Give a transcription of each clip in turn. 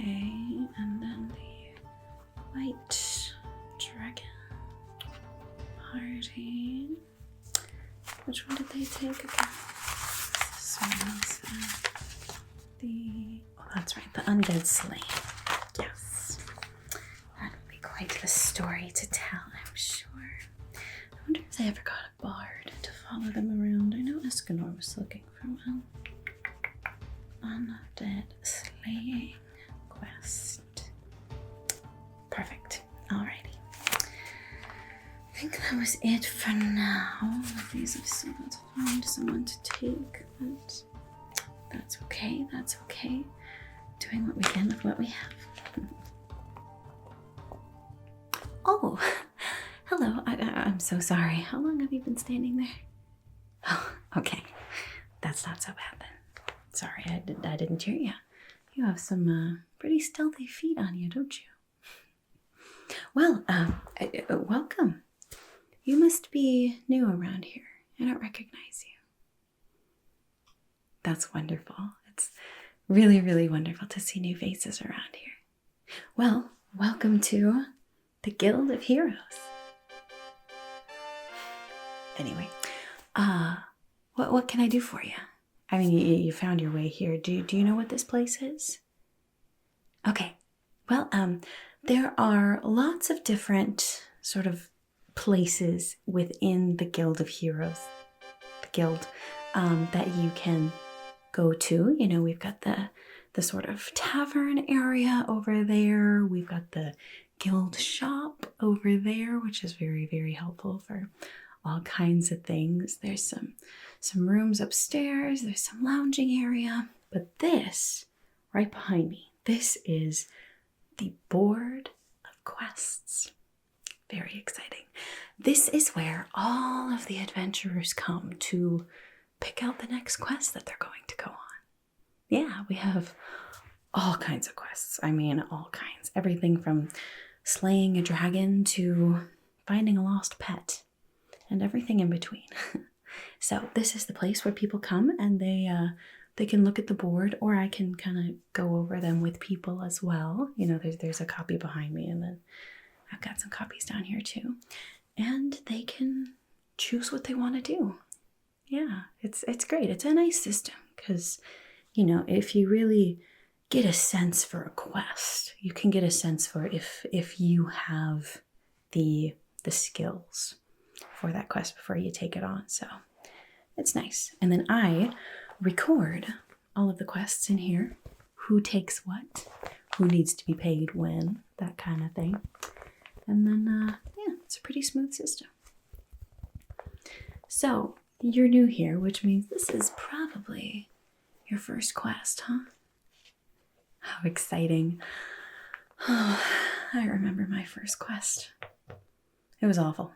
Okay, and then the white dragon party. Which one did they take again? This one was oh, that's right, the undead slain. Yes. That would be quite the story to tell, I'm sure. I wonder if they ever got a bard to follow them around. I know Escanor was looking for one. Undead slaying quest. Perfect. Alrighty. I think that was it for now. These I've still got to find someone to take, but that's okay. That's okay. Doing what we can with what we have. Oh, hello. I'm so sorry. How long have you been standing there? Oh, okay. That's not so bad then. Sorry, I didn't hear you. You have some pretty stealthy feet on you, don't you? Well, welcome. You must be new around here. I don't recognize you. That's wonderful. It's really, really wonderful to see new faces around here. Well, welcome to the Guild of Heroes. Anyway, what can I do for you? I mean, you found your way here. Do you know what this place is? Okay. Well, there are lots of different sort of places within the Guild of Heroes, the guild, that you can go to. You know, we've got the sort of tavern area over there. We've got the guild shop over there, which is very, very helpful for all kinds of things. There's some rooms upstairs. There's some lounging area. But this, right behind me, this is the board of quests. Very exciting. This is where all of the adventurers come to pick out the next quest that they're going to go on. Yeah, we have all kinds of quests. I mean, all kinds. Everything from slaying a dragon to finding a lost pet and everything in between. So this is the place where people come and they can look at the board, or I can kind of go over them with people as well. You know, there's a copy behind me, and then I've got some copies down here too. And they can choose what they want to do. Yeah, it's great. It's a nice system because, you know, if you really get a sense for a quest, you can get a sense for if you have the skills for that quest before you take it on. So it's nice. And then I record all of the quests in here. Who takes what? Who needs to be paid when? That kind of thing. And then, yeah, it's a pretty smooth system. So, you're new here, which means this is probably your first quest, huh? How exciting. Oh, I remember my first quest. It was awful.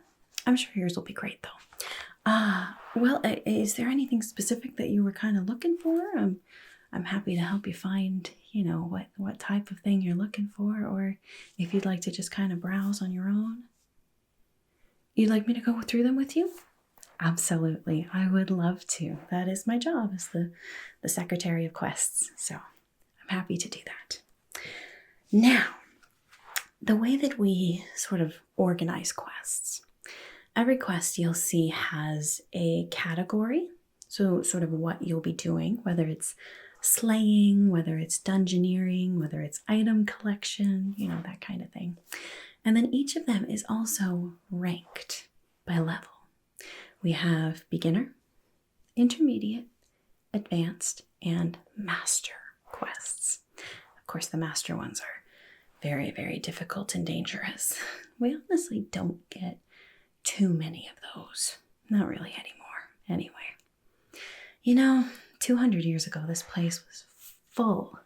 I'm sure yours will be great, though. Well, is there anything specific that you were kind of looking for? I'm happy to help you find, you know, what type of thing you're looking for, or if you'd like to just kind of browse on your own. You'd like me to go through them with you? Absolutely. I would love to. That is my job as the Secretary of Quests, so I'm happy to do that. Now, the way that we sort of organize quests, every quest you'll see has a category, so sort of what you'll be doing, whether it's slaying, whether it's dungeoneering, whether it's item collection, you know, that kind of thing. And then each of them is also ranked by level. We have beginner, intermediate, advanced, and master quests. Of course, the master ones are very, very difficult and dangerous. We honestly don't get too many of those. Not really anymore. Anyway, you know, 200 years ago, this place was full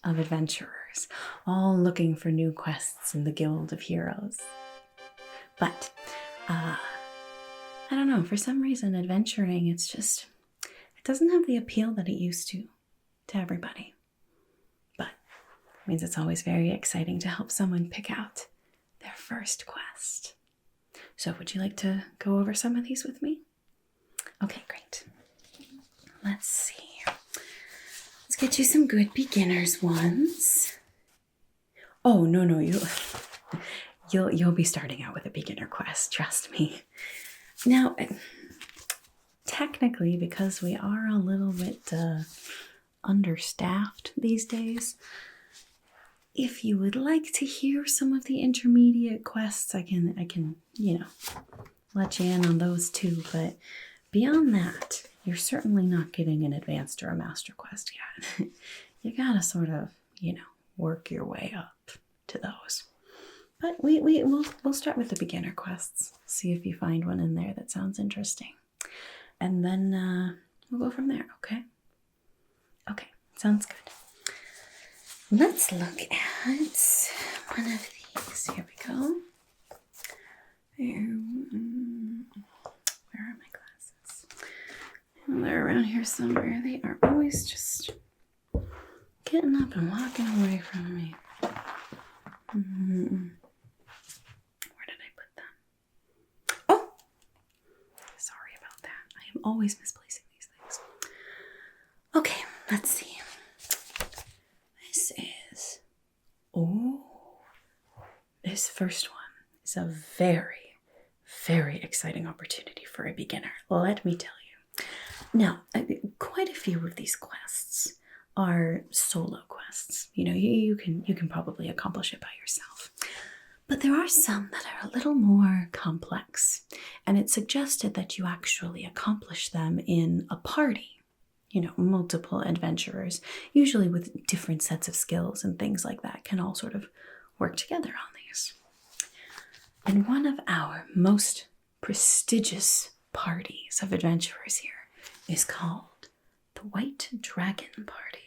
of adventurers, all looking for new quests in the Guild of Heroes. But, I don't know, for some reason, adventuring, it doesn't have the appeal that it used to everybody. But it means it's always very exciting to help someone pick out their first quest. So would you like to go over some of these with me? Okay, great. Let's see. Let's get you some good beginners ones. Oh, no, you'll be starting out with a beginner quest, trust me. Now, technically, because we are a little bit understaffed these days, if you would like to hear some of the intermediate quests, I can, let you in on those too, but beyond that, you're certainly not getting an advanced or a master quest yet. You gotta sort of, work your way up to those. But we'll start with the beginner quests. See if you find one in there that sounds interesting. And then we'll go from there, okay? Okay, sounds good. Let's look at one of these. Here we go. Where are my glasses? They're around here somewhere. They are always just getting up and walking away from me. Where did I put them? Oh! Sorry about that. I am always misplacing these things. Okay, let's see. This is... Oh! This first one is a very, very exciting opportunity for a beginner. Let me tell you. Now, quite a few of these quests are solo quests. You can probably accomplish it by yourself. But there are some that are a little more complex, and it's suggested that you actually accomplish them in a party. Multiple adventurers, usually with different sets of skills and things like that, can all sort of work together on these. And one of our most prestigious parties of adventurers here is called the White Dragon Party.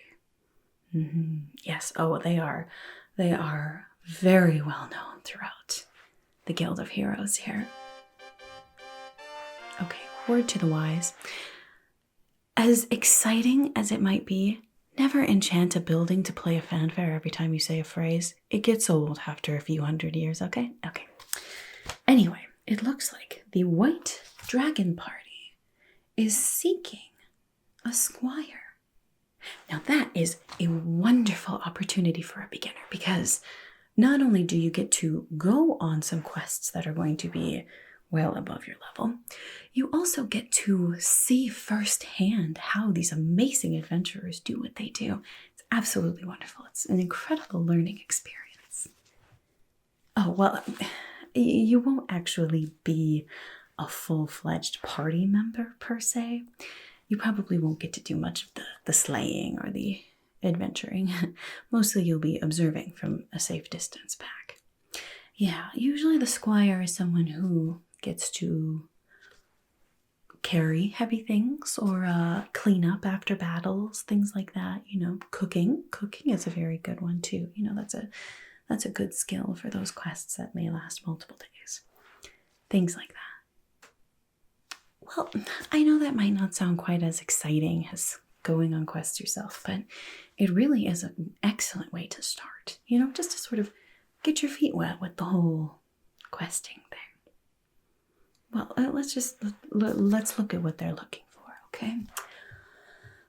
Yes, they are very well known throughout the Guild of Heroes here. Okay, word to the wise. As exciting as it might be, never enchant a building to play a fanfare every time you say a phrase. It gets old after a few hundred years, okay? Okay. Anyway, it looks like the White Dragon Party is seeking a squire. Now that is a wonderful opportunity for a beginner, because not only do you get to go on some quests that are going to be well above your level, you also get to see firsthand how these amazing adventurers do what they do. It's absolutely wonderful. It's an incredible learning experience. Oh, well, you won't actually be a full-fledged party member per se. You probably won't get to do much of the slaying or the adventuring. Mostly you'll be observing from a safe distance back. Yeah, usually the squire is someone who gets to carry heavy things or clean up after battles, things like that. Cooking is a very good one too. That's a good skill for those quests that may last multiple days. Things like that. Well, I know that might not sound quite as exciting as going on quests yourself, but it really is an excellent way to start. Just to sort of get your feet wet with the whole questing thing. Well, let's look at what they're looking for, okay?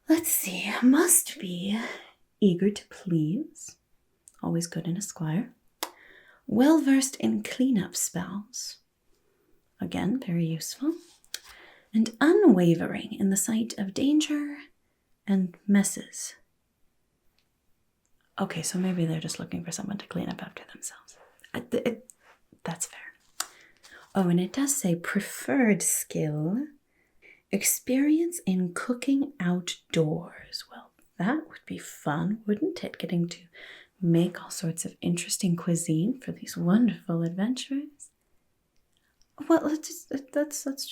Let's see. Must be eager to please. Always good in a squire. Well-versed in cleanup spells. Again, very useful. And unwavering in the sight of danger and messes. Okay, so maybe they're just looking for someone to clean up after themselves. That's fair. Oh, and it does say preferred skill, experience in cooking outdoors. Well, that would be fun, wouldn't it? Getting to make all sorts of interesting cuisine for these wonderful adventurers. Well, let's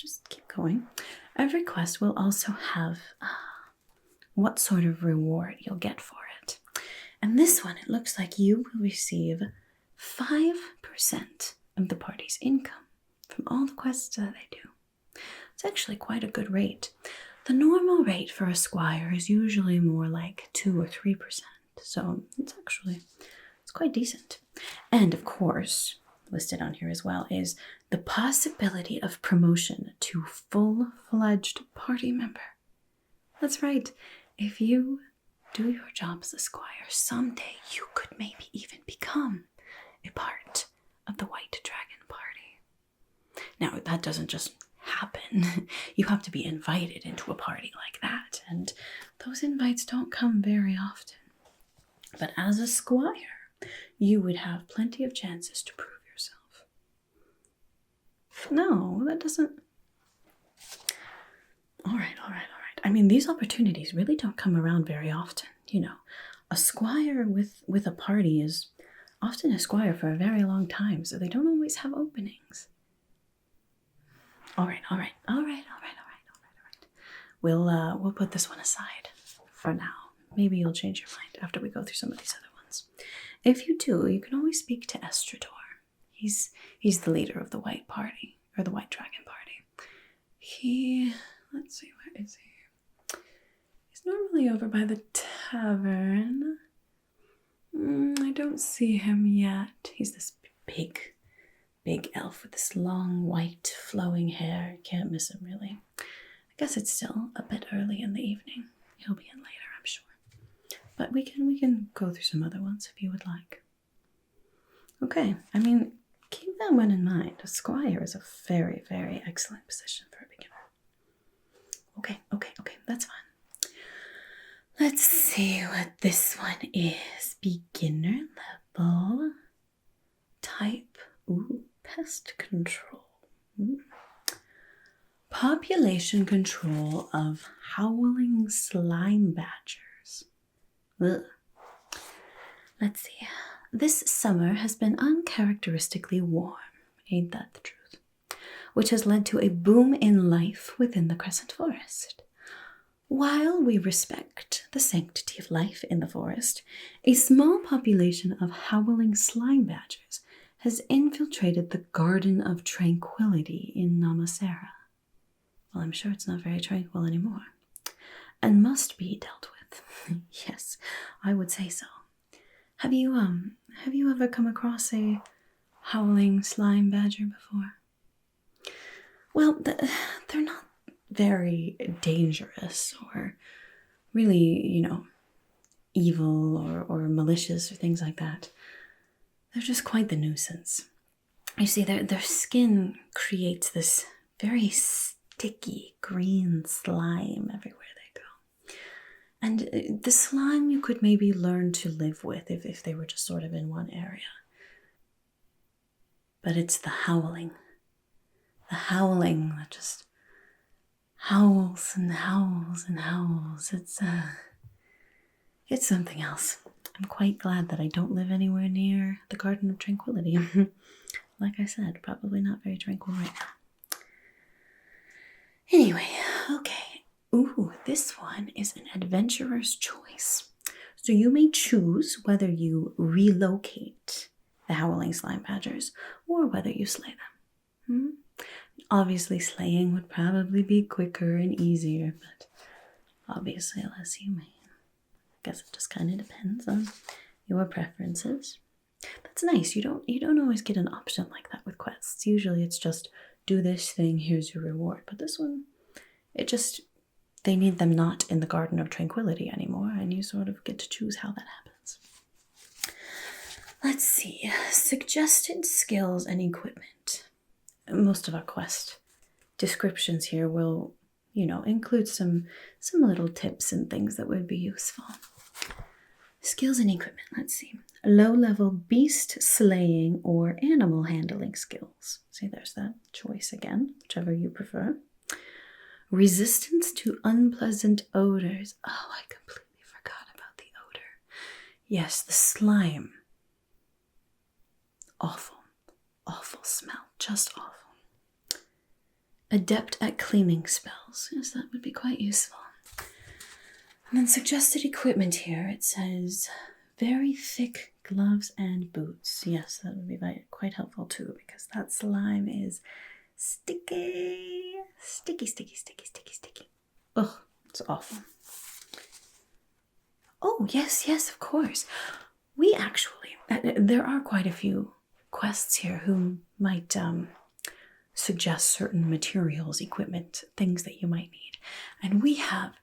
just keep going. Every quest will also have what sort of reward you'll get for it. And this one, it looks like you will receive 5% of the party's income from all the quests that they do. It's actually quite a good rate. The normal rate for a squire is usually more like 2 or 3%. So it's quite decent. And of course, listed on here as well is the possibility of promotion to full-fledged party member. That's right. If you do your job as a squire. Someday you could maybe even become a part of the White Dragon Party. Now, that doesn't just happen. You have to be invited into a party like that, and those invites don't come very often. But as a squire, you would have plenty of chances to prove yourself. No, that doesn't... All right. I mean, these opportunities really don't come around very often. You know, a squire with a party is often a squire for a very long time, so they don't always have openings. All right. We'll put this one aside for now. Maybe you'll change your mind after we go through some of these other ones. If you do, you can always speak to Estrador. He's the leader of the White Party, or the White Dragon Party. Let's see, where is he? He's normally over by the tavern. I don't see him yet. He's this big elf with this long, white, flowing hair. Can't miss him, really. I guess it's still a bit early in the evening. He'll be in later, I'm sure. But we can go through some other ones if you would like. Okay, I mean, keep that one in mind. A squire is a very, very excellent position for a beginner. Okay, that's fine. Let's see what this one is. Beginner level. Type. Pest control. Population control of howling slime badgers. Ugh. Let's see. This summer has been uncharacteristically warm. Ain't that the truth? Which has led to a boom in life within the Crescent Forest. While we respect the sanctity of life in the forest, a small population of howling slime badgers has infiltrated the Garden of Tranquility in Namasera. Well, I'm sure it's not very tranquil anymore, and must be dealt with. Yes, I would say so. Have you ever come across a howling slime badger before? Well, they're not very dangerous or really, evil or malicious or things like that. They're just quite the nuisance. You see, their skin creates this very sticky green slime everywhere they go. And the slime you could maybe learn to live with if they were just sort of in one area. But it's the howling. The howling that just howls and howls and howls. It's something else. I'm quite glad that I don't live anywhere near the Garden of Tranquility. Like I said, probably not very tranquil right now. Anyway, okay. Ooh, this one is an adventurer's choice. So you may choose whether you relocate the howling slime badgers or whether you slay them. Obviously, slaying would probably be quicker and easier, but obviously less humane. I guess it just kind of depends on your preferences. That's nice. You don't always get an option like that with quests. Usually it's just do this thing, here's your reward. But this one, they need them not in the Garden of Tranquility anymore, and you sort of get to choose how that happens. Let's see. Suggested skills and equipment. Most of our quest descriptions here will, include some little tips and things that would be useful. Skills and equipment, let's see. Low-level beast slaying or animal handling skills. See, there's that choice again, whichever you prefer. Resistance to unpleasant odors. Oh, I completely forgot about the odor. Yes, the slime. Awful smell, just awful. Adept at cleaning spells. Yes, that would be quite useful. And then suggested equipment here, it says very thick gloves and boots. Yes, that would be quite helpful too, because that slime is sticky. Sticky. Ugh, it's awful. Oh, yes, of course. We actually, there are quite a few quests here who might suggest certain materials, equipment, things that you might need. And we have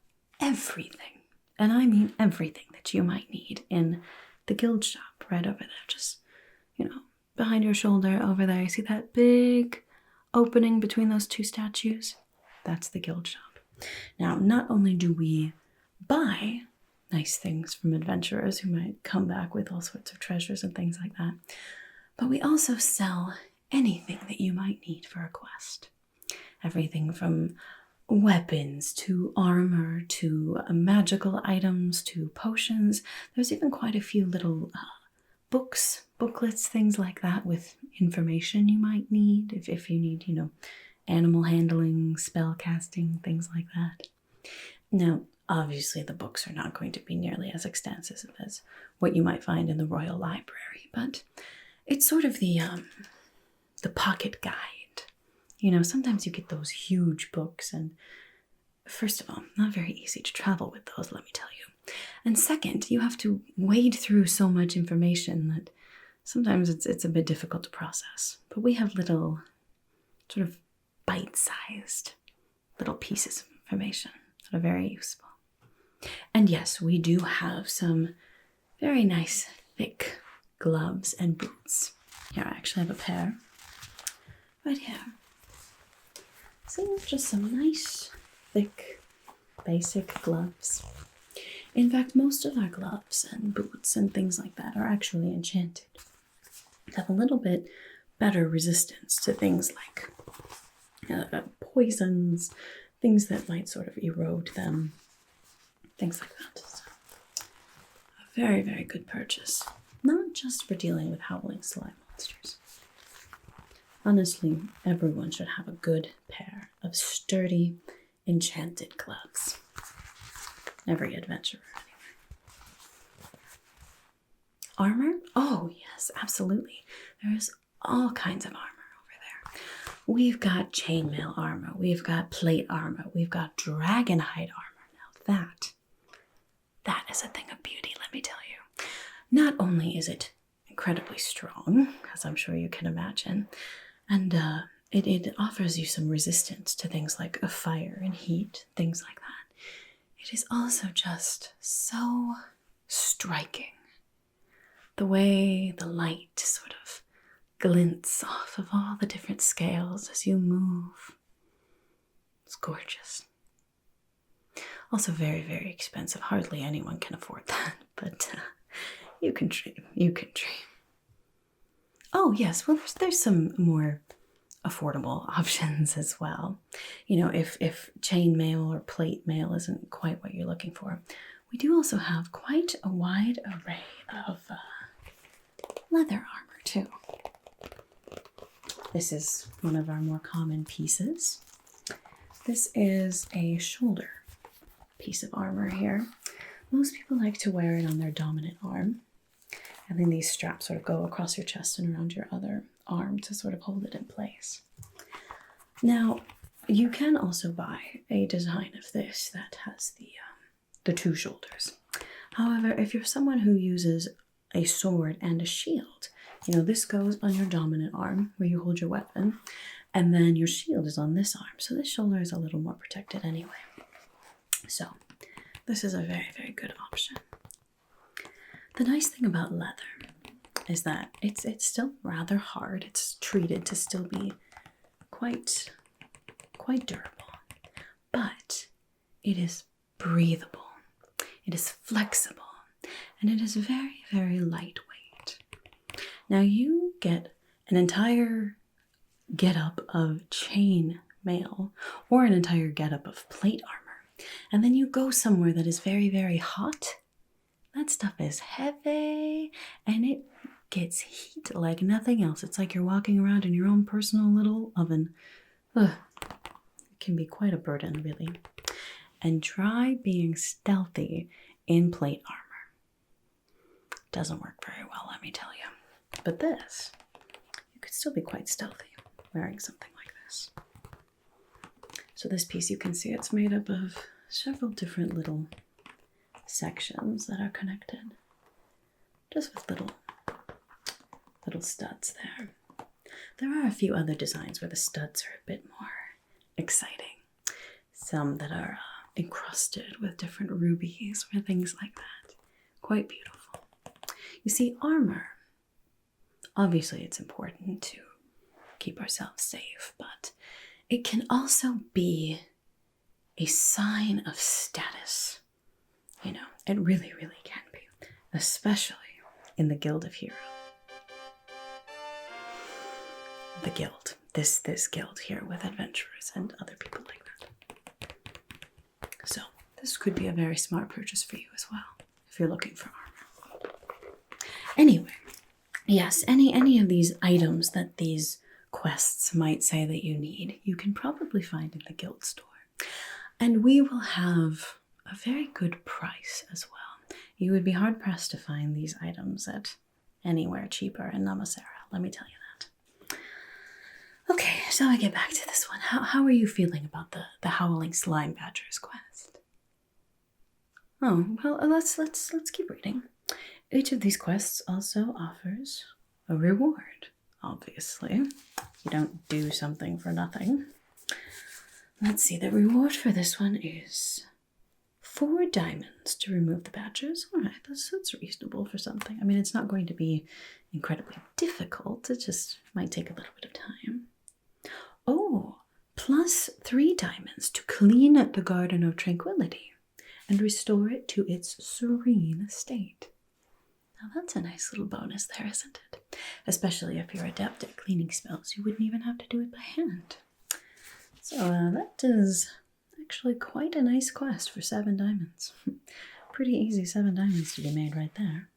everything and I mean everything that you might need in the guild shop right over there. Just, behind your shoulder over there. You see that big opening between those two statues? That's the guild shop. Now, not only do we buy nice things from adventurers who might come back with all sorts of treasures and things like that, but we also sell anything that you might need for a quest. Everything from weapons to armor to magical items to potions. There's even quite a few little booklets, things like that with information you might need if you need, animal handling, spell casting, things like that. Now, obviously the books are not going to be nearly as extensive as what you might find in the Royal Library, but it's sort of the pocket guide. Sometimes you get those huge books, and first of all, not very easy to travel with those, let me tell you. And second, you have to wade through so much information that sometimes it's a bit difficult to process. But we have little sort of bite-sized little pieces of information that are very useful. And yes, we do have some very nice thick gloves and boots. Here, I actually have a pair right here. So just some nice, thick, basic gloves. In fact, most of our gloves and boots and things like that are actually enchanted. They have a little bit better resistance to things like poisons, things that might sort of erode them, things like that. So, a very, very good purchase. Not just for dealing with howling slime monsters. Honestly, everyone should have a good pair of sturdy, enchanted gloves. Every adventurer, anyway. Armor? Oh, yes, absolutely. There's all kinds of armor over there. We've got chainmail armor. We've got plate armor. We've got dragon hide armor. Now that is a thing of beauty, let me tell you. Not only is it incredibly strong, as I'm sure you can imagine, and it offers you some resistance to things like fire and heat, things like that. It is also just so striking. The way the light sort of glints off of all the different scales as you move. It's gorgeous. Also very, very expensive. Hardly anyone can afford that, but you can dream. You can dream. Oh, yes, well, there's some more affordable options as well. If chainmail or plate mail isn't quite what you're looking for, we do also have quite a wide array of leather armor, too. This is one of our more common pieces. This is a shoulder piece of armor here. Most people like to wear it on their dominant arm. And then these straps sort of go across your chest and around your other arm to sort of hold it in place. Now, you can also buy a design of this that has the two shoulders. However, if you're someone who uses a sword and a shield, this goes on your dominant arm where you hold your weapon, and then your shield is on this arm. So this shoulder is a little more protected anyway. So this is a very, very good option. The nice thing about leather is that it's still rather hard. It's treated to still be quite durable, but it is breathable, it is flexible, and it is very, very lightweight. Now you get an entire getup of chain mail or an entire getup of plate armor, and then you go somewhere that is very, very hot. That stuff is heavy, and it gets heat like nothing else. It's like you're walking around in your own personal little oven. Ugh. It can be quite a burden, really. And try being stealthy in plate armor. Doesn't work very well, let me tell you. But this, you could still be quite stealthy wearing something like this. So this piece, you can see it's made up of several different little sections that are connected, just with little studs there. There are a few other designs where the studs are a bit more exciting. Some that are encrusted with different rubies or things like that. Quite beautiful. You see, armor, obviously it's important to keep ourselves safe, but it can also be a sign of status. You know, it really, really can be, especially in the Guild of Hero. The guild, this guild here with adventurers and other people like that. So this could be a very smart purchase for you as well, if you're looking for armor. Anyway, yes, any of these items that these quests might say that you need, you can probably find in the guild store. And we will have a very good price as well. You would be hard-pressed to find these items at anywhere cheaper in Namasera, let me tell you that. Okay, so I get back to this one. How are you feeling about the Howling Slime Badgers quest? Oh, well, let's keep reading. Each of these quests also offers a reward, obviously. You don't do something for nothing. Let's see, the reward for this one is 4 diamonds to remove the badgers. All right, that's reasonable for something. I mean, it's not going to be incredibly difficult. It just might take a little bit of time. Oh, plus 3 diamonds to clean the Garden of Tranquility and restore it to its serene state. Now that's a nice little bonus there, isn't it? Especially if you're adept at cleaning spells, you wouldn't even have to do it by hand. So that is actually quite a nice quest for 7 diamonds. Pretty easy 7 diamonds to be made right there.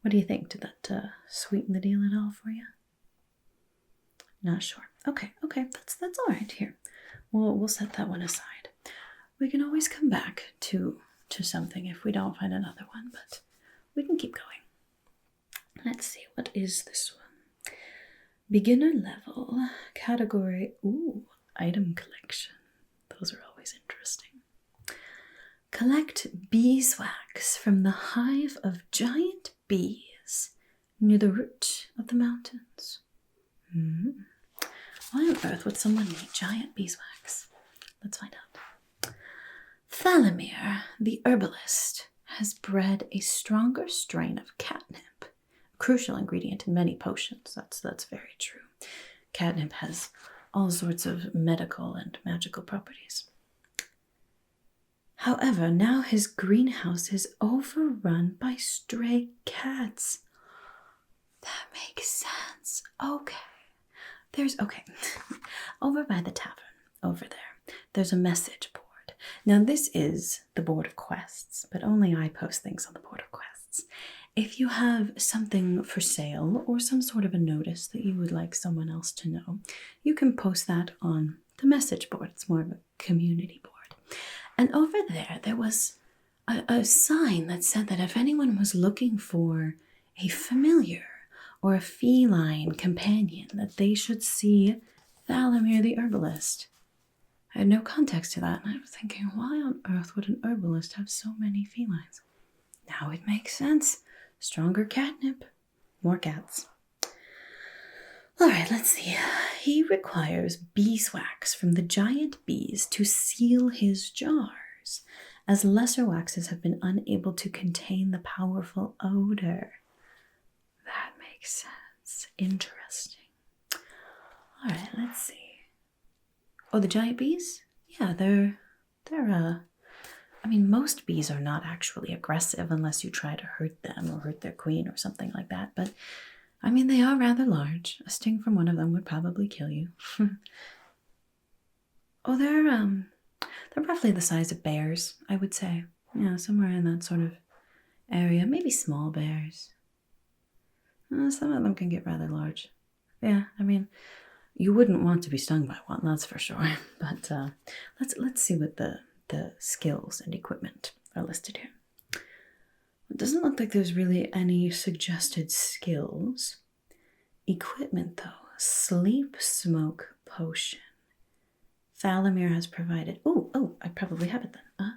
What do you think? Did that sweeten the deal at all for you? Not sure. Okay, that's all right here. We'll set that one aside. We can always come back to something if we don't find another one, but we can keep going. Let's see, what is this one? Beginner level, category, item collection. Those are always interesting. Collect beeswax from the hive of giant bees near the root of the mountains. Why on earth would someone need giant beeswax? Let's find out. Thalamir, the herbalist, has bred a stronger strain of catnip, a crucial ingredient in many potions. That's very true. Catnip has all sorts of medical and magical properties. However, now his greenhouse is overrun by stray cats. That makes sense. Okay. Over by the tavern, over there, there's a message board. Now, this is the board of quests, but only I post things on the board of quests. If you have something for sale or some sort of a notice that you would like someone else to know, you can post that on the message board. It's more of a community board. And over there was a sign that said that if anyone was looking for a familiar or a feline companion, that they should see Thalamir the herbalist. I had no context to that, and I was thinking, why on earth would an herbalist have so many felines? Now it makes sense. Stronger catnip. More cats. Alright, let's see. He requires beeswax from the giant bees to seal his jars, as lesser waxes have been unable to contain the powerful odor. That makes sense. Interesting. Alright, let's see. Oh, the giant bees? Yeah, they're I mean, most bees are not actually aggressive unless you try to hurt them or hurt their queen or something like that, but I mean, they are rather large. A sting from one of them would probably kill you. Oh, they're roughly the size of bears, I would say. Yeah, somewhere in that sort of area. Maybe small bears. Some of them can get rather large. Yeah, I mean, you wouldn't want to be stung by one, that's for sure. But let's see what the skills and equipment are listed here. It doesn't look like there's really any suggested skills. Equipment, though. Sleep Smoke Potion. Thalamir has provided... Oh, I probably have it then.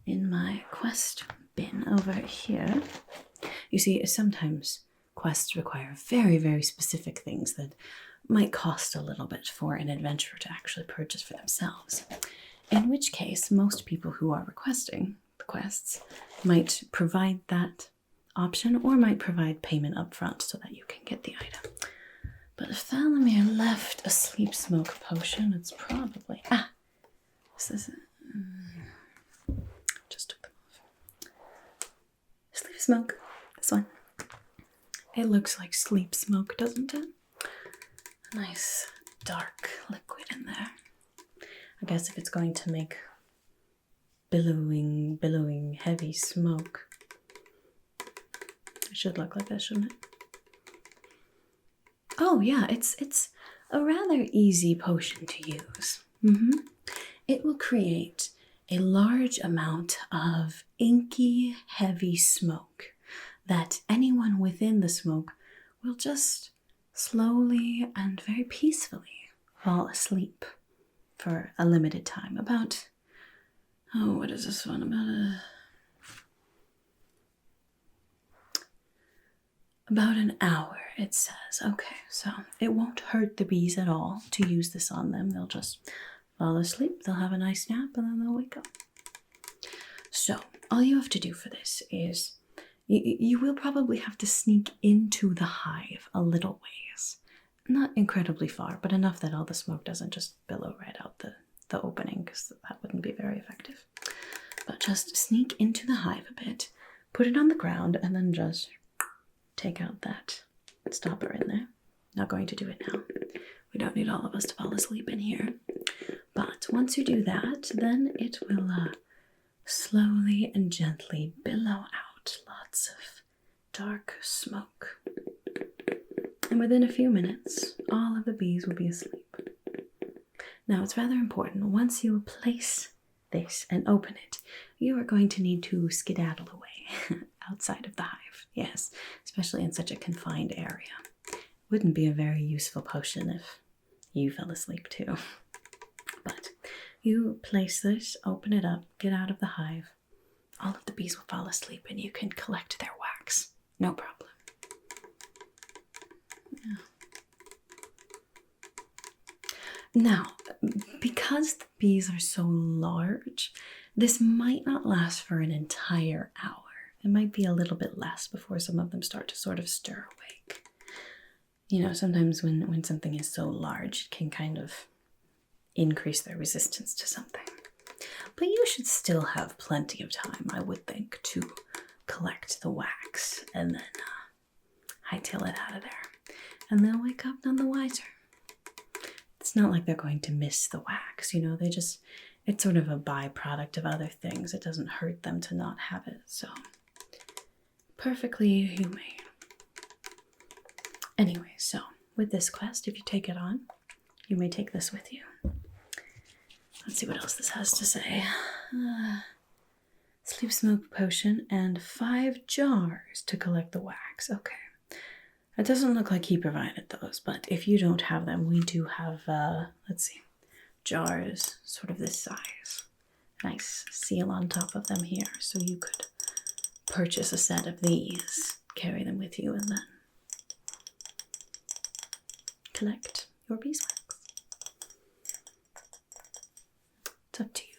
In my quest bin over here. You see, sometimes quests require very, very specific things that might cost a little bit for an adventurer to actually purchase for themselves. In which case, most people who are requesting the quests might provide that option or might provide payment up front so that you can get the item. But if Thalamir left a sleep smoke potion, it's probably... This is... Just took them off. Sleep smoke. This one. It looks like sleep smoke, doesn't it? Nice dark liquid in there. I guess if it's going to make billowing heavy smoke, it should look like that, shouldn't it? Oh yeah, it's a rather easy potion to use. It will create a large amount of inky, heavy smoke that anyone within the smoke will just slowly and very peacefully fall asleep for a limited time. About, what is this one? About an hour, it says. Okay, so it won't hurt the bees at all to use this on them. They'll just fall asleep, they'll have a nice nap, and then they'll wake up. So, all you have to do for this is, you will probably have to sneak into the hive a little ways. Not incredibly far, but enough that all the smoke doesn't just billow right out the opening, because that wouldn't be very effective. But just sneak into the hive a bit, put it on the ground, and then just take out that stopper in there. Not going to do it now. We don't need all of us to fall asleep in here. But once you do that, then it will slowly and gently billow out lots of dark smoke. And within a few minutes, all of the bees will be asleep. Now, it's rather important. Once you place this and open it, you are going to need to skedaddle away outside of the hive. Yes, especially in such a confined area. Wouldn't be a very useful potion if you fell asleep too. But you place this, open it up, get out of the hive. All of the bees will fall asleep and you can collect their wax. No problem. Yeah. Now, because the bees are so large, this might not last for an entire hour. It might be a little bit less before some of them start to sort of stir awake. You know, sometimes when something is so large, it can kind of increase their resistance to something. But you should still have plenty of time, I would think, to collect the wax and then hightail it out of there. And they'll wake up none the wiser. It's not like they're going to miss the wax, you know, it's sort of a byproduct of other things. It doesn't hurt them to not have it, so perfectly humane. Anyway, so with this quest, if you take it on, you may take this with you. Let's see what else this has to say. Sleep smoke potion and 5 jars to collect the wax. Okay. It doesn't look like he provided those, but if you don't have them, we do have, let's see, jars sort of this size. Nice seal on top of them here, so you could purchase a set of these, carry them with you, and then collect your beeswax. It's up to you,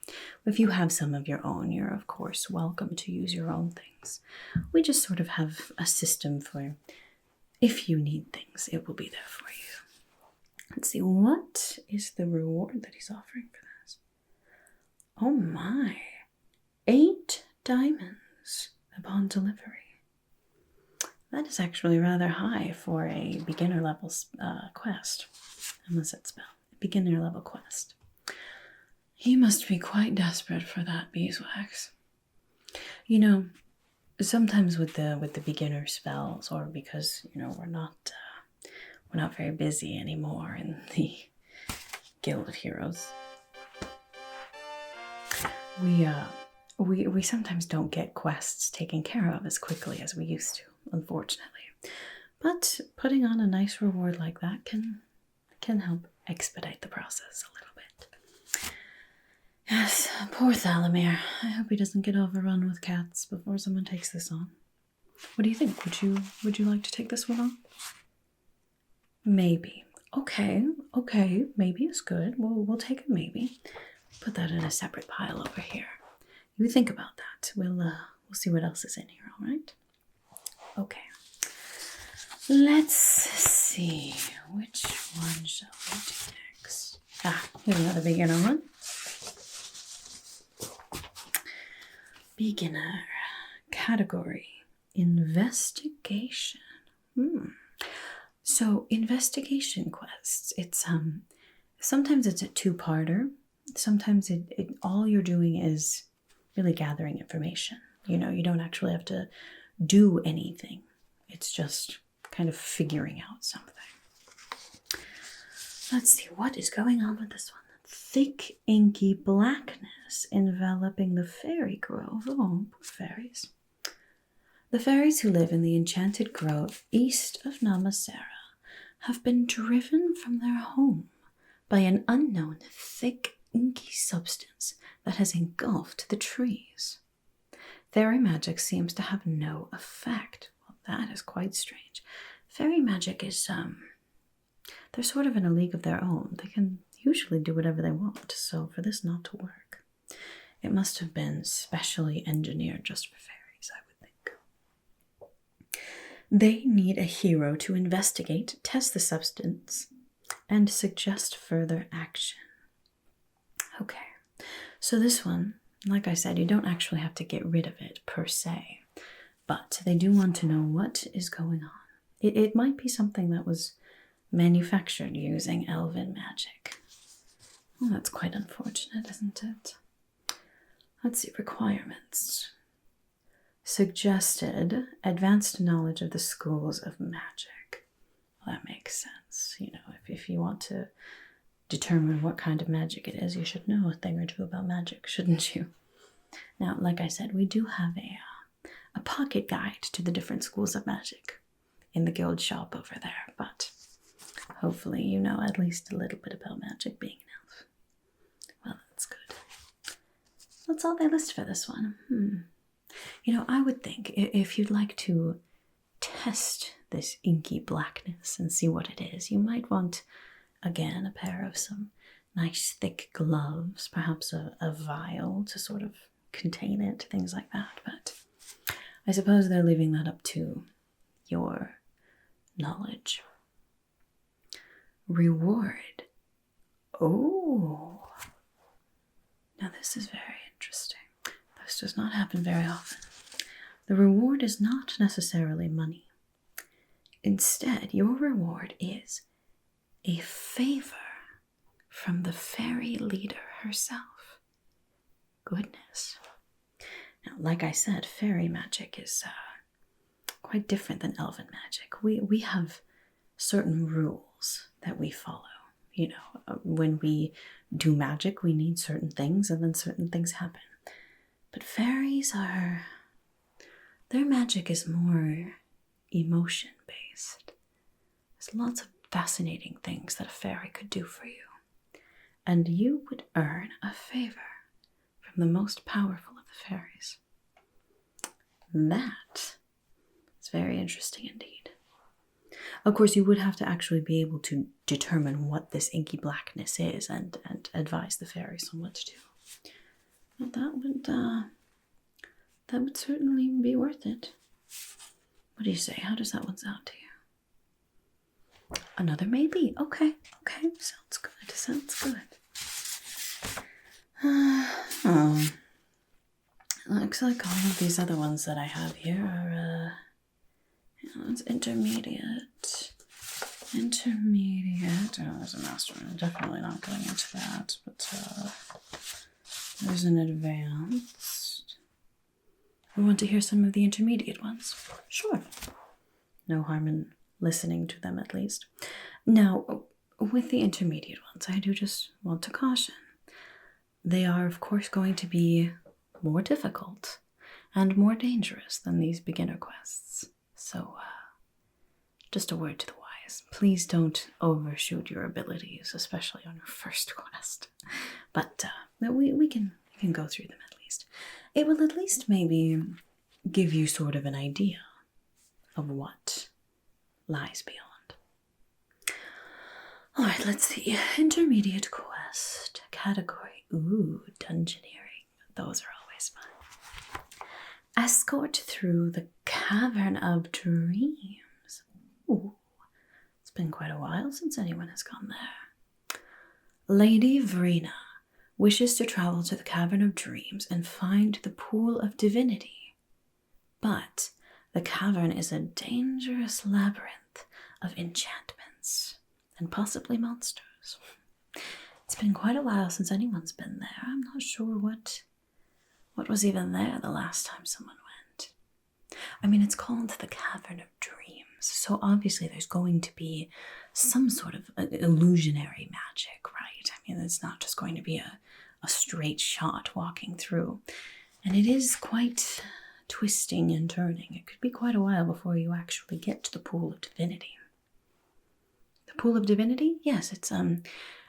though. If you have some of your own, you're of course welcome to use your own things. We just sort of have a system for if you need things, it will be there for you. Let's see, what is the reward that he's offering for this? Oh my, 8 diamonds upon delivery. That is actually rather high for a beginner level quest. Unless it's spell. Beginner level quest. He must be quite desperate for that beeswax. You know, sometimes with the beginner spells, or because, you know, we're not very busy anymore in the Guild of Heroes, we sometimes don't get quests taken care of as quickly as we used to, unfortunately. But putting on a nice reward like that can help expedite the process a little bit. Yes, poor Thalamir. I hope he doesn't get overrun with cats before someone takes this on. What do you think? Would you like to take this one on? Maybe. Okay, maybe is good. We'll take a maybe. put that in a separate pile over here. You think about that. We'll see what else is in here, all right? Okay. Let's see. Which one shall we do next? Here's another beginner one. Beginner. Category. Investigation. So investigation quests, it's sometimes it's a two-parter. Sometimes all you're doing is really gathering information. You know, you don't actually have to do anything. It's just kind of figuring out something. Let's see, what is going on with this one? Thick, inky blackness enveloping the fairy grove. Oh, poor fairies. The fairies who live in the enchanted grove east of Namasera have been driven from their home by an unknown thick, inky substance that has engulfed the trees. Fairy magic seems to have no effect. Well, that is quite strange. Fairy magic is, they're sort of in a league of their own. They can usually do whatever they want, so for this not to work, it must have been specially engineered just for fairies, I would think. They need a hero to investigate, test the substance, and suggest further action. Okay, so this one, like I said, you don't actually have to get rid of it per se, but they do want to know what is going on. It might be something that was manufactured using elven magic. Well, that's quite unfortunate, isn't it? Let's see, requirements. Suggested advanced knowledge of the schools of magic. Well, that makes sense. You know, if you want to determine what kind of magic it is, you should know a thing or two about magic, shouldn't you? Now, like I said, we do have a pocket guide to the different schools of magic in the guild shop over there, but hopefully you know at least a little bit about magic being an elf. Well, that's good. That's all they list for this one. You know, I would think if you'd like to test this inky blackness and see what it is, you might want, again, a pair of some nice thick gloves, perhaps a vial to sort of contain it, things like that. But I suppose they're leaving that up to your knowledge. Reward. Oh. Now this is very interesting. This does not happen very often. The reward is not necessarily money. Instead, your reward is a favor from the fairy leader herself. Goodness. Now, like I said, fairy magic is quite different than elven magic. We have certain rules that we follow. You know, when we do magic, we need certain things, and then certain things happen. But fairies their magic is more emotion-based. There's lots of fascinating things that a fairy could do for you. And you would earn a favor from the most powerful of the fairies. That is very interesting indeed. Of course, you would have to actually be able to determine what this inky blackness is and advise the fairies on what to do. But that would certainly be worth it. What do you say? How does that one sound to you? Another maybe. Okay. Sounds good. Looks like all of these other ones that I have here are, it's intermediate. Oh, there's a master one. I'm definitely not going into that, but there's an advanced. We want to hear some of the intermediate ones. Sure. No harm in listening to them, at least. Now, with the intermediate ones, I do just want to caution. They are, of course, going to be more difficult and more dangerous than these beginner quests. So, just a word to the wise. Please don't overshoot your abilities, especially on your first quest. But we can go through them at least. It will at least maybe give you sort of an idea of what lies beyond. Alright, let's see. Intermediate quest. Category Ooh, dungeoneering. Those are always fun. Escort through the Cavern of Dreams. Ooh, it's been quite a while since anyone has gone there. Lady Vrina wishes to travel to the Cavern of Dreams and find the Pool of Divinity. But the cavern is a dangerous labyrinth of enchantments and possibly monsters. It's been quite a while since anyone's been there. I'm not sure what was even there the last time someone went. I mean, it's called the Cavern of Dreams, so obviously there's going to be some sort of illusionary magic, right? I mean, it's not just going to be a straight shot walking through. And it is quite twisting and turning. It could be quite a while before you actually get to the Pool of Divinity. The Pool of Divinity? Yes,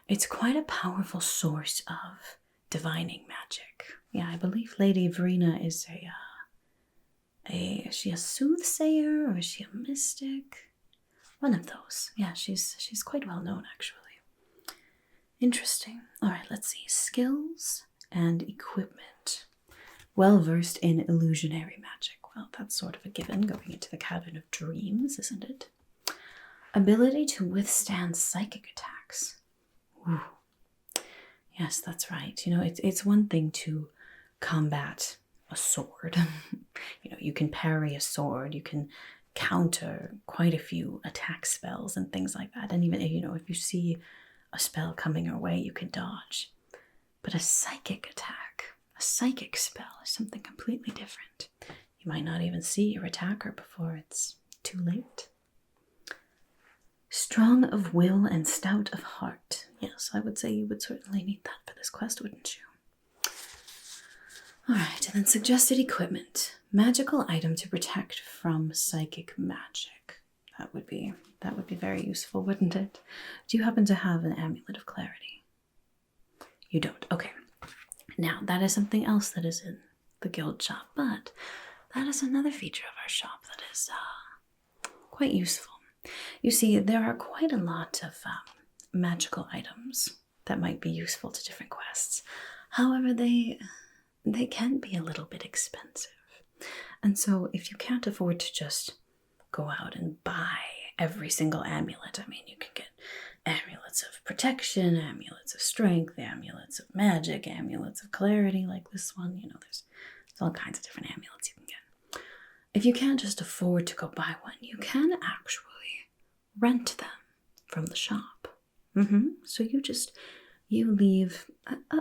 it's quite a powerful source of divining magic. Yeah, I believe Lady Vrina is is she a soothsayer or is she a mystic? One of those. Yeah, she's quite well known actually. Interesting. All right, let's see. Skills and equipment. Well versed in illusionary magic. Well, that's sort of a given going into the Cavern of Dreams, isn't it? Ability to withstand psychic attacks. Ooh. Yes, that's right. You know, it's one thing to combat a sword. You know, you can parry a sword, you can counter quite a few attack spells and things like that. And even, you know, if you see a spell coming your way, you can dodge. But a psychic attack, a psychic spell is something completely different. You might not even see your attacker before it's too late. Strong of will and stout of heart. Yes, I would say you would certainly need that for this quest, wouldn't you? Alright, and then suggested equipment. Magical item to protect from psychic magic. That would be very useful, wouldn't it? Do you happen to have an amulet of clarity? You don't. Okay. Now, that is something else that is in the guild shop, but that is another feature of our shop that is quite useful. You see, there are quite a lot of magical items that might be useful to different quests. However, they can be a little bit expensive. And so if you can't afford to just go out and buy every single amulet, I mean, you can get amulets of protection, amulets of strength, amulets of magic, amulets of clarity, like this one. You know, there's all kinds of different amulets you can get. If you can't just afford to go buy one, you can actually rent them from the shop. So you leave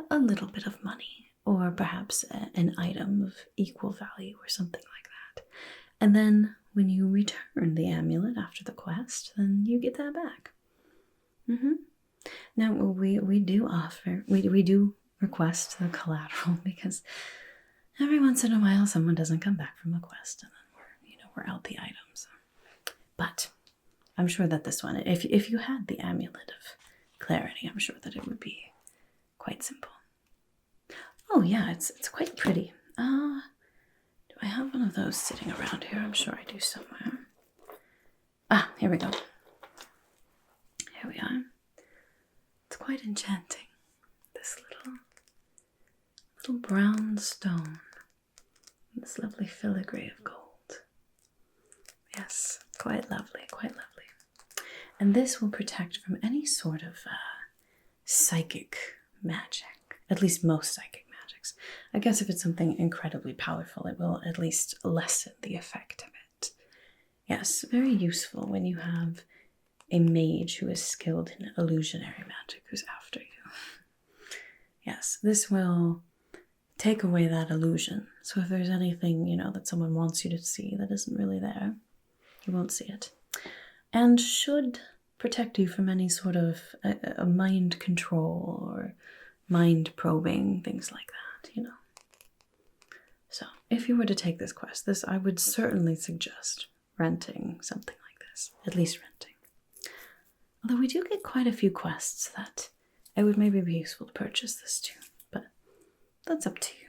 a little bit of money, or perhaps an item of equal value or something like that. And then when you return the amulet after the quest, then you get that back. Now, we do request the collateral because every once in a while someone doesn't come back from a quest and then we're out the items. But I'm sure that this one, if you had the amulet of clarity, I'm sure that it would be quite simple. Oh yeah, it's quite pretty. Do I have one of those sitting around here? I'm sure I do somewhere. Ah, here we go. Here we are. It's quite enchanting. This little brown stone. This lovely filigree of gold. Yes, quite lovely, quite lovely. And this will protect from any sort of psychic magic. At least most psychic magics. I guess if it's something incredibly powerful, it will at least lessen the effect of it. Yes, very useful when you have a mage who is skilled in illusionary magic who's after you. Yes, this will take away that illusion. So if there's anything, that someone wants you to see that isn't really there, you won't see it. And should protect you from any sort of a mind control or mind probing, things like that, So if you were to take this quest, I would certainly suggest renting something like this, at least renting. Although we do get quite a few quests that it would maybe be useful to purchase this too, but that's up to you.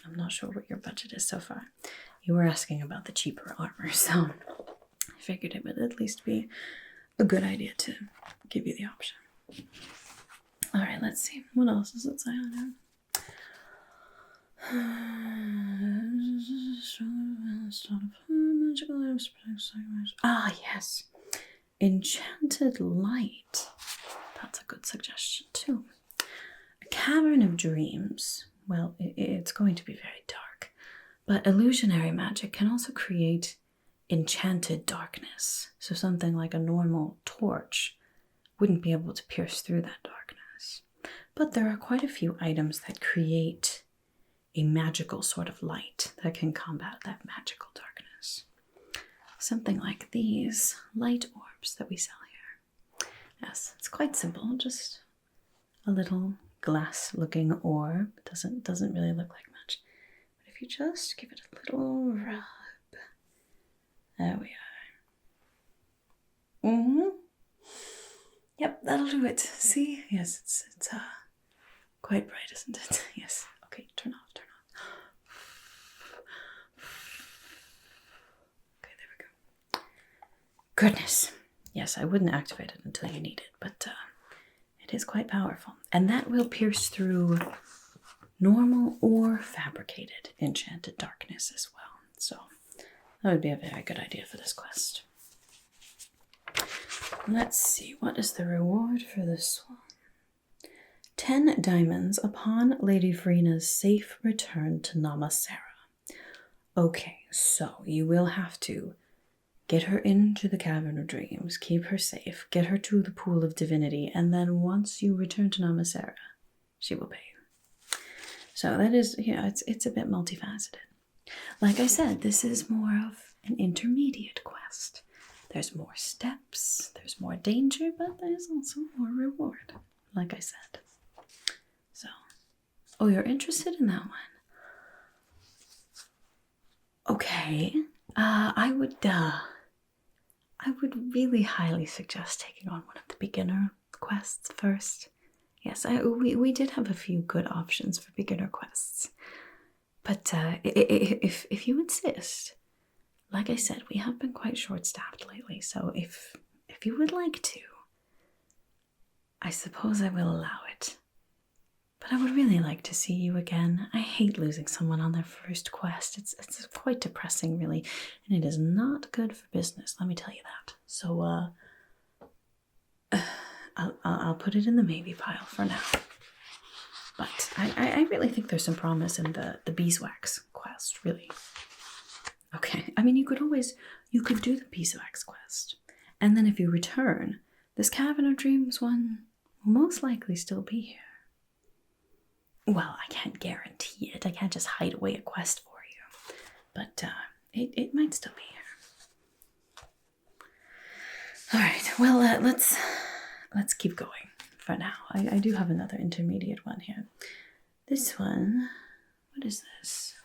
I'm not sure what your budget is so far. You were asking about the cheaper armor, so I figured it would at least be a good idea to give you the option. Alright, let's see. What else does it say on here? Ah, yes. Enchanted light. That's a good suggestion, too. A cavern of dreams. Well, it's going to be very dark. But illusionary magic can also create enchanted darkness. So something like a normal torch wouldn't be able to pierce through that darkness. But there are quite a few items that create a magical sort of light that can combat that magical darkness. Something like these light orbs that we sell here. Yes, it's quite simple, just a little glass-looking orb. Doesn't really look like much. But if you just give it a little rub. There we are. Yep, that'll do it. See? Yes, it's quite bright, isn't it? Yes. Okay, turn off. Okay, there we go. Goodness. Yes, I wouldn't activate it until you need it, but it is quite powerful. And that will pierce through normal or fabricated enchanted darkness as well. So that would be a very good idea for this quest. Let's see, what is the reward for this one? 10 diamonds upon Lady Vrina's safe return to Namasera. Okay, so you will have to get her into the Cavern of Dreams, keep her safe, get her to the Pool of Divinity, and then once you return to Namasera, she will pay you. So that is, it's a bit multifaceted. Like I said, this is more of an intermediate quest. There's more steps, there's more danger, but there's also more reward, like I said. So, oh, you're interested in that one? Okay, I would really highly suggest taking on one of the beginner quests first. Yes, we did have a few good options for beginner quests. But if you insist, like I said, we have been quite short-staffed lately, so if you would like to, I suppose I will allow it. But I would really like to see you again. I hate losing someone on their first quest. It's quite depressing, really, and it is not good for business, let me tell you that. So, I'll put it in the maybe pile for now. But I really think there's some promise in the beeswax quest, really. Okay, I mean, you could do the beeswax quest, and then if you return, this Cavern of Dreams one will most likely still be here. Well, I can't guarantee it. I can't just hide away a quest for you, but it might still be here. All right, well, let's keep going for now. I do have another intermediate one here. This one, what is this?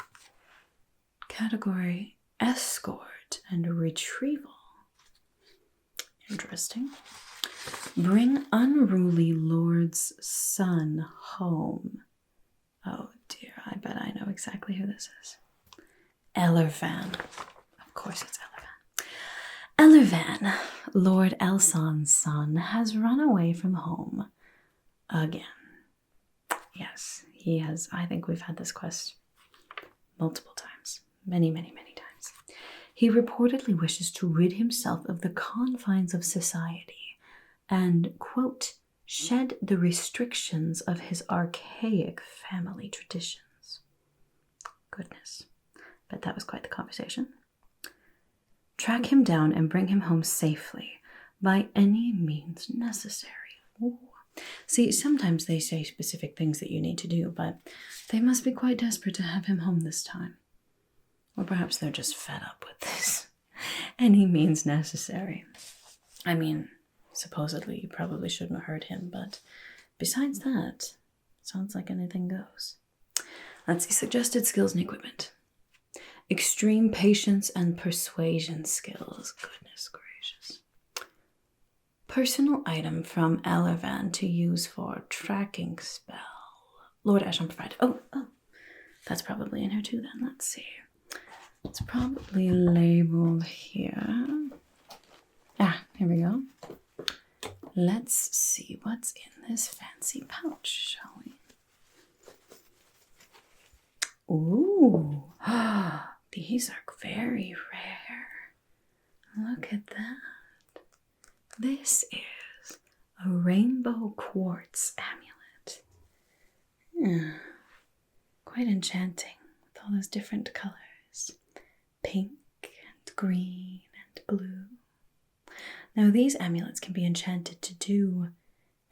Category Escort and Retrieval. Interesting. Bring unruly lord's son home. Oh dear, I bet I know exactly who this is. Elan. Of course it's Elan. Elan, Lord Elson's son, has run away from home again. Yes, he has. I think we've had this quest multiple times. Many, many, many times. He reportedly wishes to rid himself of the confines of society and, quote, shed the restrictions of his archaic family traditions. Goodness. Bet that was quite the conversation. Track him down and bring him home safely by any means necessary. Ooh. See, sometimes they say specific things that you need to do, but they must be quite desperate to have him home this time. Or perhaps they're just fed up with this. Any means necessary. I mean, supposedly you probably shouldn't have hurt him, but besides that, sounds like anything goes. Let's see, suggested skills and equipment. Extreme patience and persuasion skills. Goodness gracious. Personal item from Elan to use for tracking spell. Lord Asham provided. Oh, that's probably in here too then. Let's see. It's probably labeled here. Ah, here we go. Let's see what's in this fancy pouch, shall we? Ooh, these are very rare. Look at that. This is a rainbow quartz amulet. Yeah. Quite enchanting with all those different colors. Pink and green and blue. Now these amulets can be enchanted to do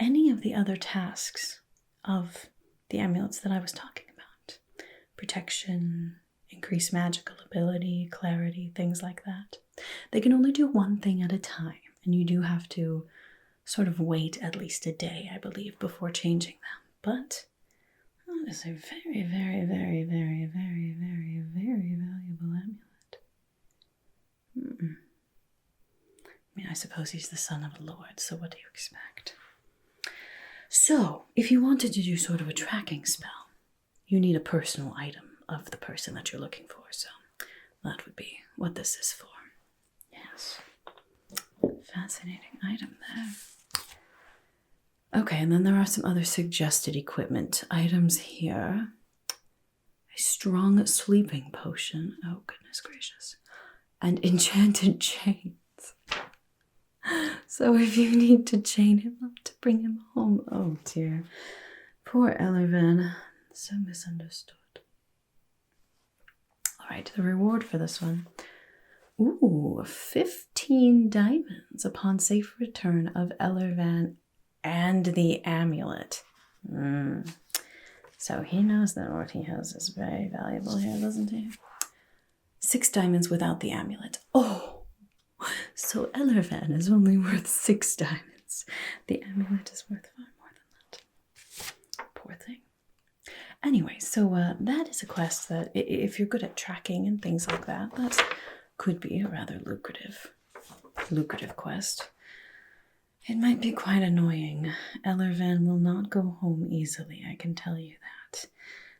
any of the other tasks of the amulets that I was talking about. Protection, increase magical ability, clarity, things like that. They can only do one thing at a time, and you do have to sort of wait at least a day, I believe, before changing them. But that is a very, very, very, very, very, very, very valuable amulet. I mean, I suppose he's the son of a lord, so what do you expect? So, if you wanted to do sort of a tracking spell, you need a personal item of the person that you're looking for, so that would be what this is for. Yes. Fascinating item there. Okay, and then there are some other suggested equipment items here. A strong sleeping potion. Oh, goodness gracious. And enchanted chains. So if you need to chain him up to bring him home. Oh, dear. Poor Elan. So misunderstood. Alright, the reward for this one. Ooh, 15 diamonds upon safe return of Elan and the amulet. So he knows that what he has is very valuable here, doesn't he? 6 diamonds without the amulet. Oh! So Elan is only worth 6 diamonds. The amulet is worth far more than that. Poor thing. Anyway, so that is a quest that, if you're good at tracking and things like that, that could be a rather lucrative quest. It might be quite annoying. Elan will not go home easily, I can tell you that.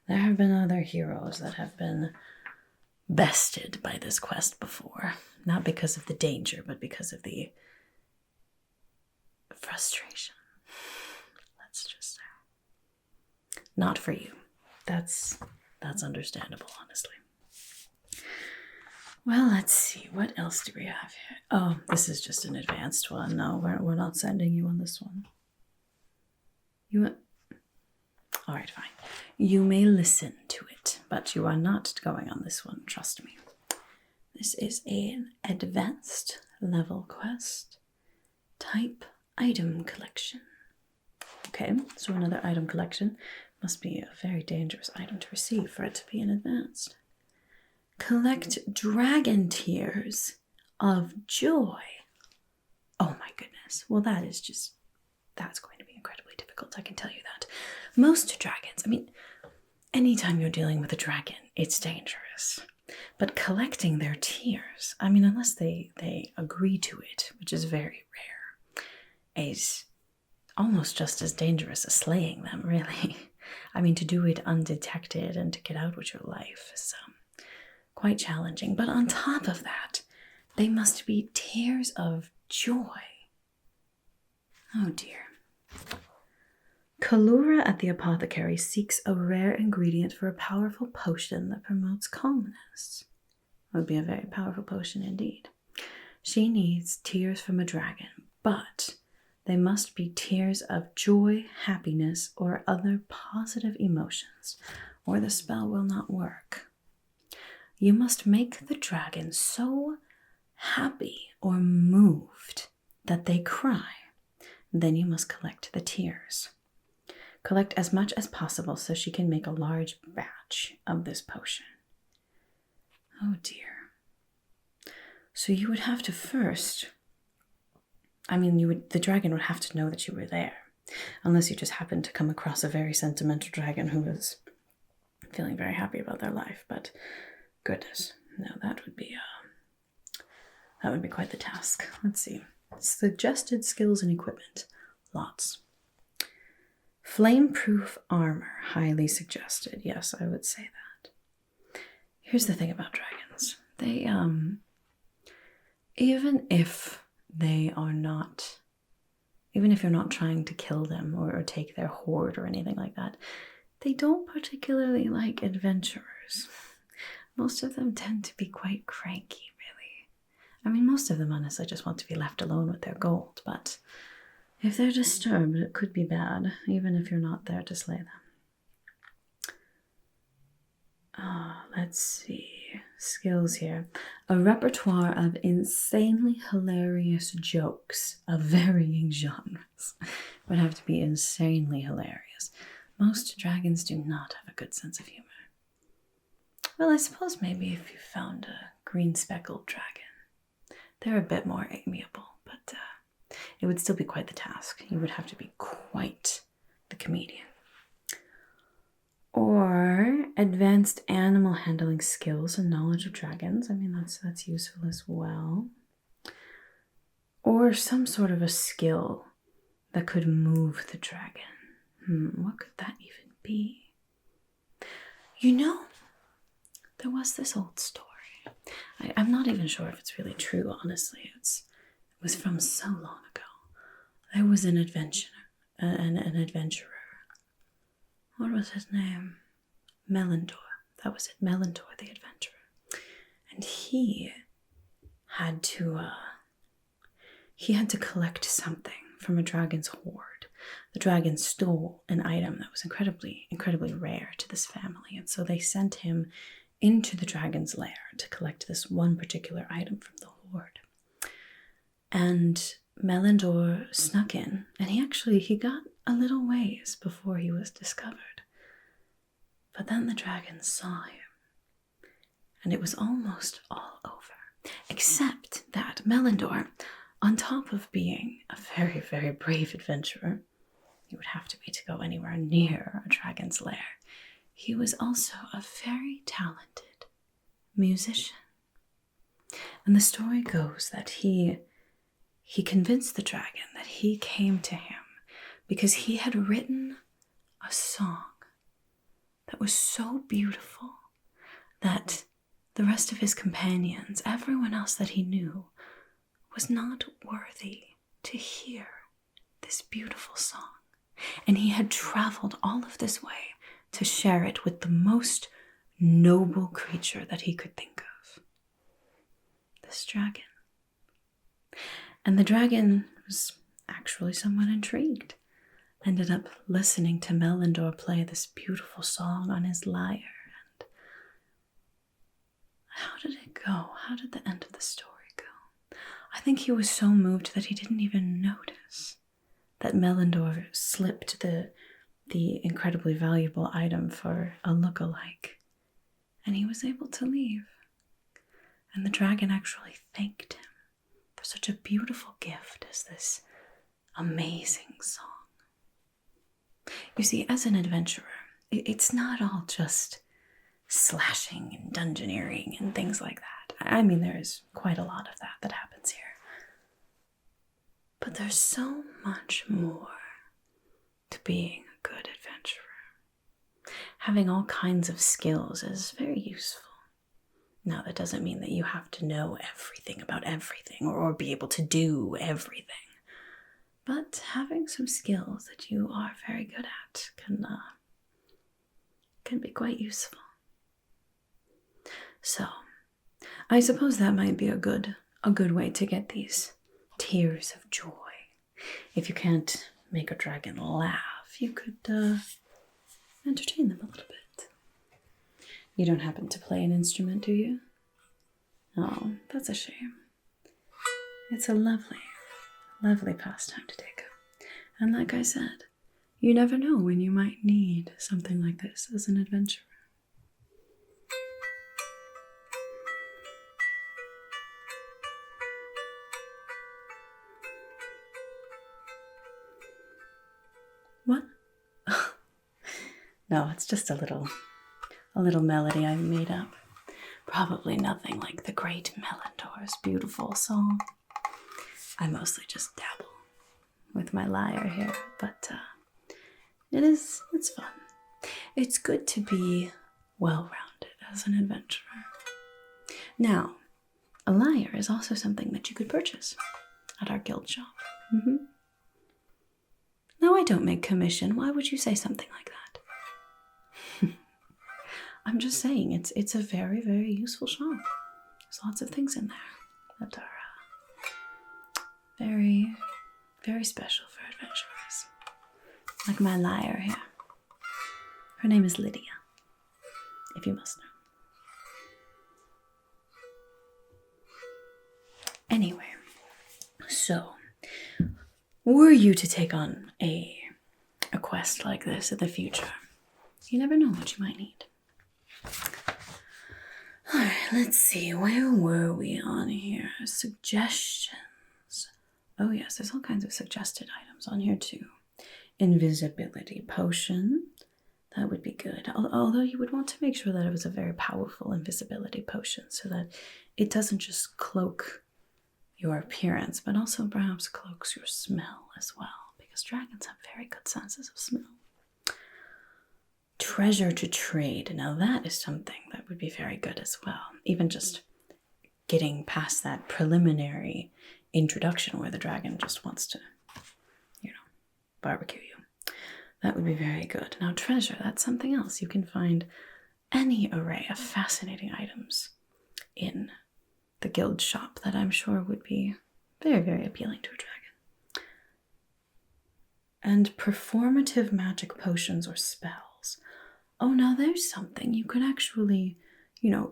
There have been other heroes that have been bested by this quest before. Not because of the danger, but because of the frustration. Let's just say. Not for you. That's understandable, honestly. Well, let's see. What else do we have here? Oh, this is just an advanced one. No, we're not sending you on this one. All right, fine. You may listen to it, but you are not going on this one. Trust me. This is an advanced level quest. Type item collection. Okay, so another item collection must be a very dangerous item to receive for it to be an advanced. Collect dragon tears of joy. Oh my goodness. Well, that's going to be incredibly difficult, I can tell you that. Most dragons, I mean, anytime you're dealing with a dragon, it's dangerous. But collecting their tears, I mean, unless they agree to it, which is very rare, is almost just as dangerous as slaying them, really. I mean, to do it undetected and to get out with your life is quite challenging. But on top of that, they must be tears of joy. Oh dear. Kalura at the apothecary seeks a rare ingredient for a powerful potion that promotes calmness. That would be a very powerful potion indeed. She needs tears from a dragon, but they must be tears of joy, happiness, or other positive emotions, or the spell will not work. You must make the dragon so happy or moved that they cry. Then you must collect the tears. Collect as much as possible so she can make a large batch of this potion. Oh dear. So you would have to first, the dragon would have to know that you were there. Unless you just happened to come across a very sentimental dragon who was feeling very happy about their life. But goodness, no, that would be quite the task. Let's see. Suggested skills and equipment. Lots. Flame-proof armor, highly suggested. Yes, I would say that. Here's the thing about dragons. They, even if you're not trying to kill them or take their hoard or anything like that, they don't particularly like adventurers. Most of them tend to be quite cranky, really. I mean, most of them honestly just want to be left alone with their gold, but if they're disturbed, it could be bad, even if you're not there to slay them. Let's see. Skills here. A repertoire of insanely hilarious jokes of varying genres. Would have to be insanely hilarious. Most dragons do not have a good sense of humor. Well, I suppose maybe if you found a green speckled dragon. They're a bit more amiable, but it would still be quite the task. You would have to be quite the comedian. Or advanced animal handling skills and knowledge of dragons. I mean, that's useful as well. Or some sort of a skill that could move the dragon. What could that even be? You know, there was this old story. I'm not even sure if it's really true, honestly. It was from so long ago. There was an adventurer. What was his name? Melandor. That was it. Melandor the adventurer. And he had to collect something from a dragon's hoard. The dragon stole an item that was incredibly, incredibly rare to this family, and so they sent him into the dragon's lair to collect this one particular item from the hoard. And Melandor snuck in, and he got a little ways before he was discovered. But then the dragon saw him, and it was almost all over. Except that Melandor, on top of being a very, very brave adventurer, he would have to be to go anywhere near a dragon's lair, he was also a very talented musician. And the story goes that he convinced the dragon that he came to him because he had written a song that was so beautiful that the rest of his companions, everyone else that he knew, was not worthy to hear this beautiful song. And he had traveled all of this way to share it with the most noble creature that he could think of. This dragon. And the dragon was actually somewhat intrigued. Ended up listening to Melandor play this beautiful song on his lyre. And how did it go? How did the end of the story go? I think he was so moved that he didn't even notice that Melandor slipped the incredibly valuable item for a look-alike. And he was able to leave. And the dragon actually thanked him for such a beautiful gift as this amazing song. You see, as an adventurer, it's not all just slashing and dungeoneering and things like that. I mean, there is quite a lot of that happens here. But there's so much more to being a good adventurer. Having all kinds of skills is very useful. Now, that doesn't mean that you have to know everything about everything or be able to do everything. But having some skills that you are very good at can be quite useful. So, I suppose that might be a good way to get these tears of joy. If you can't make a dragon laugh, you could entertain them a little bit. You don't happen to play an instrument, do you? Oh, that's a shame. It's a lovely, lovely pastime to take up. And like I said, you never know when you might need something like this as an adventurer. What? No, it's just a little melody I made up. Probably nothing like the great Melandor's beautiful song. I mostly just dabble with my lyre here, but it's fun. It's good to be well-rounded as an adventurer. Now, a lyre is also something that you could purchase at our guild shop. No, I don't make commission. Why would you say something like that? I'm just saying, it's a very, very useful shop. There's lots of things in there that are very, very special for adventurers. Like my lyre here. Her name is Lydia, if you must know. Anyway, so were you to take on a quest like this in the future, you never know what you might need. Alright, let's see, where were we on here? Suggestions. Oh yes, there's all kinds of suggested items on here too. Invisibility potion. That would be good. Although you would want to make sure that it was a very powerful invisibility potion so that it doesn't just cloak your appearance, but also perhaps cloaks your smell as well, because dragons have very good senses of smell. Treasure to trade. Now that is something that would be very good as well. Even just getting past that preliminary introduction where the dragon just wants to, barbecue you. That would be very good. Now treasure, that's something else. You can find any array of fascinating items in the guild shop that I'm sure would be very, very appealing to a dragon. And performative magic potions or spells. Oh, now there's something. You could actually,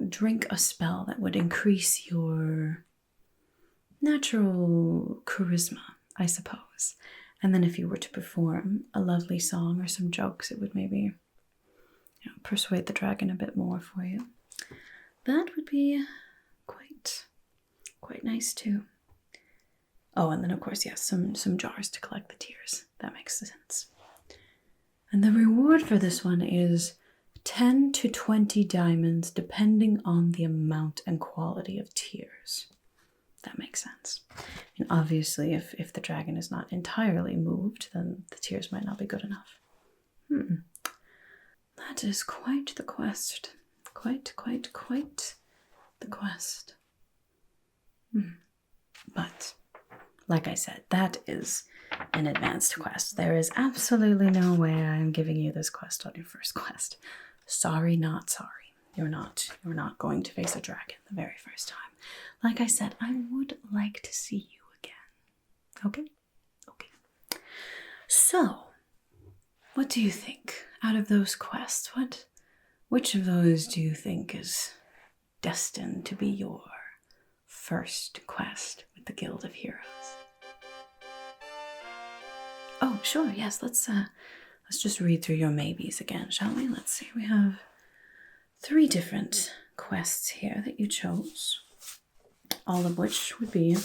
drink a spell that would increase your natural charisma, I suppose. And then if you were to perform a lovely song or some jokes, it would maybe, persuade the dragon a bit more for you. That would be quite nice too. Oh, and then of course, yes, some jars to collect the tears. That makes sense. And the reward for this one is 10 to 20 diamonds, depending on the amount and quality of tears. That makes sense. And obviously, if the dragon is not entirely moved, then the tears might not be good enough. That is quite the quest. Quite the quest. But, like I said, that is an advanced quest. There is absolutely no way I am giving you this quest on your first quest. Sorry, not sorry. You're not going to face a dragon the very first time. Like I said, I would like to see you again. Okay? Okay. So, what do you think out of those quests? Which of those do you think is destined to be your first quest with the Guild of Heroes? Oh, sure, yes, let's just read through your maybes again, shall we? Let's see, we have 3 different quests here that you chose, all of which would be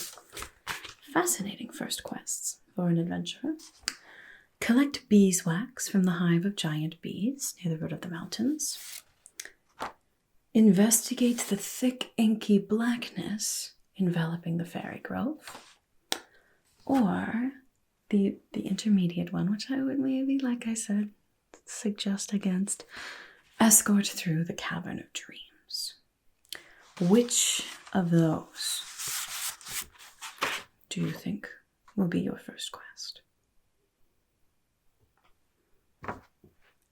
fascinating first quests for an adventurer. Collect beeswax from the hive of giant bees near the root of the mountains. Investigate the thick, inky blackness enveloping the fairy grove. Or the intermediate one, which I would maybe, like I said, suggest against. Escort through the cavern of dreams. Which of those do you think will be your first quest?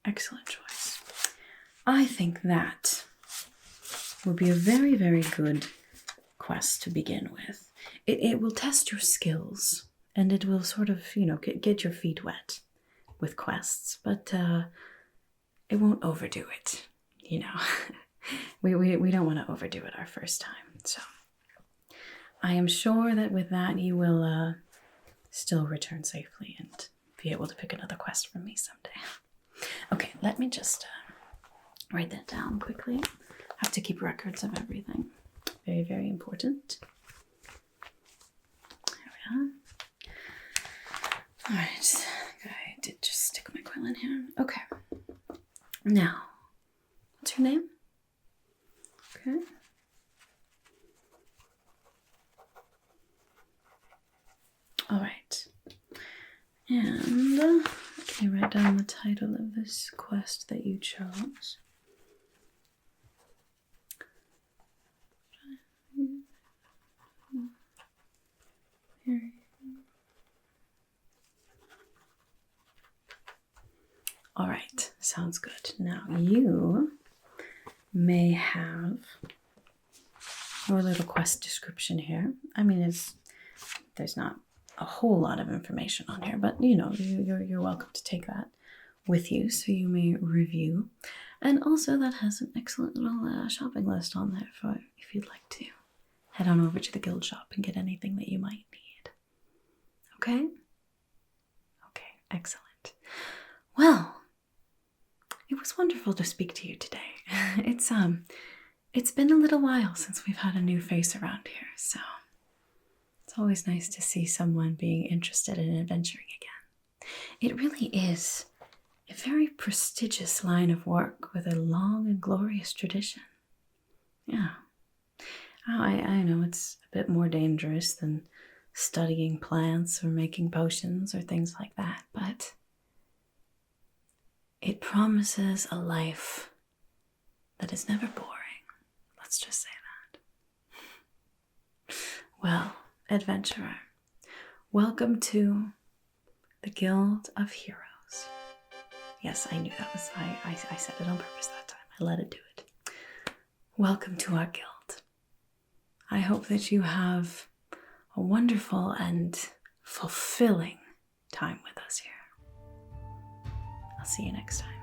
Excellent choice. I think that will be a very, very good quest to begin with. It will test your skills, and it will sort of, get your feet wet with quests, but it won't overdo it, We don't want to overdo it our first time, so I am sure that with that you will still return safely and be able to pick another quest from me someday. Okay, let me just write that down quickly. I have to keep records of everything. Very, very important. There we are. All right, I did just stick my quill in here. Okay. Now, what's your name? Okay. All right. And can you write down the title of this quest that you chose? All right, sounds good. Now you may have your little quest description here. I mean, there's not a whole lot of information on here, but you know, you're welcome to take that with you so you may review. And also that has an excellent little shopping list on there for if you'd like to head on over to the guild shop and get anything that you might need. Okay? Okay, excellent. Well, it was wonderful to speak to you today. It's been a little while since we've had a new face around here, so it's always nice to see someone being interested in adventuring again. It really is a very prestigious line of work with a long and glorious tradition. Yeah. I know it's a bit more dangerous than studying plants or making potions or things like that, but it promises a life that is never boring. Let's just say that. Well, adventurer, welcome to the Guild of Heroes. Yes, I knew that was, I said it on purpose that time. I let it do it. Welcome to our guild. I hope that you have a wonderful and fulfilling time with us here. I'll see you next time.